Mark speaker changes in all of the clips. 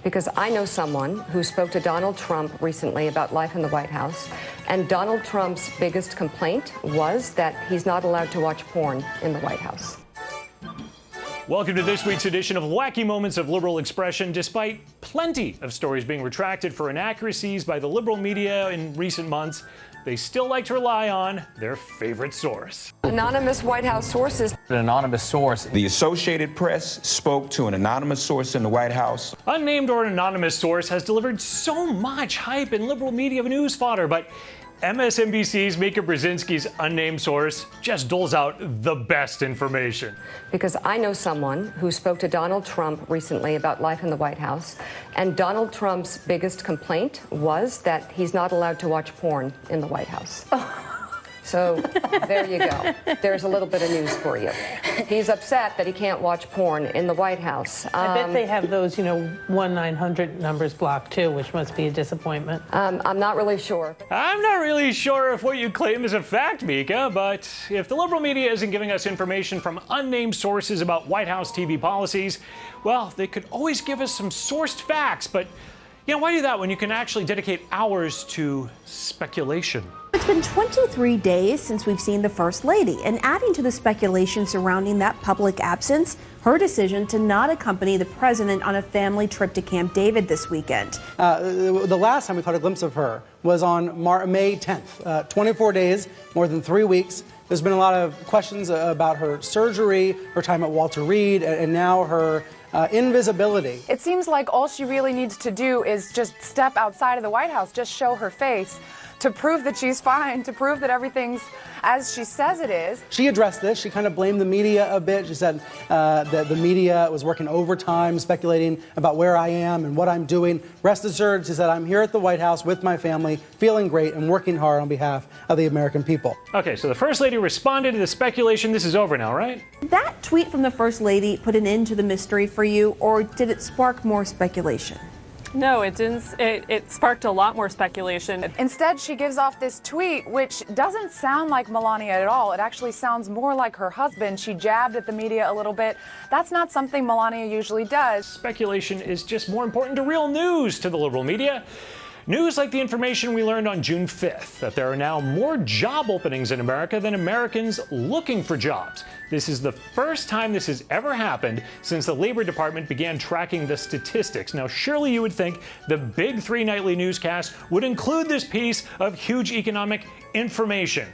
Speaker 1: Because I know someone who spoke to Donald Trump recently about life in the White House, and Donald Trump's biggest complaint was that he's not allowed to watch porn in the White House.
Speaker 2: Welcome to this week's edition of Wacky Moments of Liberal Expression. Despite plenty of stories being retracted for inaccuracies by the liberal media in recent months, they still like to rely on their favorite source.
Speaker 1: Anonymous White House sources.
Speaker 3: An anonymous source.
Speaker 4: The Associated Press spoke to an anonymous source in the White House.
Speaker 2: Unnamed or an anonymous source has delivered so much hype in liberal media news fodder, but MSNBC's Mika Brzezinski's unnamed source just doles out the best information.
Speaker 1: Because I know someone who spoke to Donald Trump recently about life in the White House, and Donald Trump's biggest complaint was that he's not allowed to watch porn in the White House. So there you go. There's a little bit of news for you. He's upset that he can't watch porn in the White House.
Speaker 5: I bet they have those, 1-900 numbers blocked too, which must be a disappointment.
Speaker 1: I'm not really sure.
Speaker 2: I'm not really sure if what you claim is a fact, Mika, but if the liberal media isn't giving us information from unnamed sources about White House TV policies, well, they could always give us some sourced facts, but why do that when you can actually dedicate hours to speculation?
Speaker 6: It's been 23 days since we've seen the First Lady, and adding to the speculation surrounding that public absence, her decision to not accompany the president on a family trip to Camp David this weekend.
Speaker 7: The last time we caught a glimpse of her was on May 10th, 24 days, more than 3 weeks. There's been a lot of questions about her surgery, her time at Walter Reed, and now her invisibility.
Speaker 8: It seems like all she really needs to do is just step outside of the White House, just show her face to prove that she's fine, to prove that everything's as she says it is.
Speaker 7: She addressed this. She kind of blamed the media a bit. She said that the media was working overtime, speculating about where I am and what I'm doing. Rest assured, she said, I'm here at the White House with my family, feeling great and working hard on behalf of the American people.
Speaker 2: Okay, so the First Lady responded to the speculation. This is over now, right?
Speaker 6: That tweet from the First Lady put an end to the mystery for you, or did it spark more speculation?
Speaker 9: No, it didn't. It sparked a lot more speculation.
Speaker 8: Instead, she gives off this tweet, which doesn't sound like Melania at all. It actually sounds more like her husband. She jabbed at the media a little bit. That's not something Melania usually does.
Speaker 2: Speculation is just more important to real news to the liberal media. News like the information we learned on June 5th, that there are now more job openings in America than Americans looking for jobs. This is the first time this has ever happened since the Labor Department began tracking the statistics. Now, surely you would think the big 3 nightly newscasts would include this piece of huge economic information.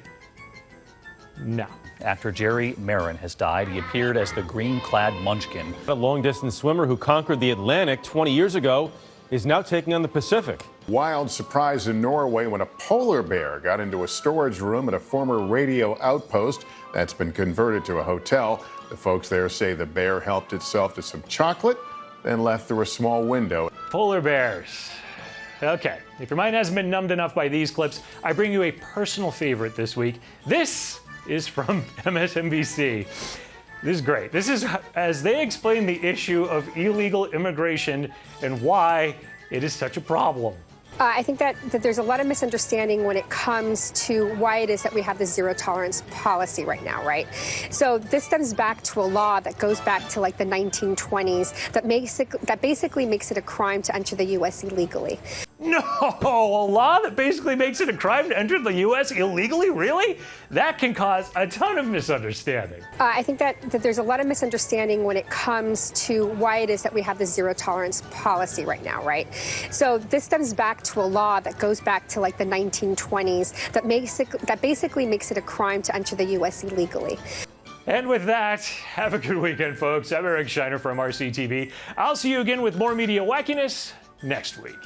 Speaker 2: No.
Speaker 3: After Jerry Marin has died, he appeared as the green-clad munchkin.
Speaker 10: A long-distance swimmer who conquered the Atlantic 20 years ago is now taking on the Pacific.
Speaker 11: Wild surprise in Norway when a polar bear got into a storage room at a former radio outpost that's been converted to a hotel. The folks there say the bear helped itself to some chocolate, then left through a small window.
Speaker 2: Polar bears. Okay, if your mind hasn't been numbed enough by these clips, I bring you a personal favorite this week. This is from MSNBC. This is great. This is as they explain the issue of illegal immigration and why it is such a problem.
Speaker 12: I think that there's a lot of misunderstanding when it comes to why it is that we have this zero tolerance policy right now, right? So this stems back to a law that goes back to like the 1920s that basically makes it a crime to enter the U.S. illegally.
Speaker 2: No, a law that basically makes it a crime to enter the U.S. illegally? Really? That can cause a ton of misunderstanding.
Speaker 12: I think that there's a lot of misunderstanding when it comes to why it is that we have this zero tolerance policy right now, right? So this stems back to a law that goes back to like the 1920s that basically makes it a crime to enter the U.S. illegally.
Speaker 2: And with that, have a good weekend, folks. I'm Eric Shiner from MRC-TV. I'll see you again with more media wackiness next week.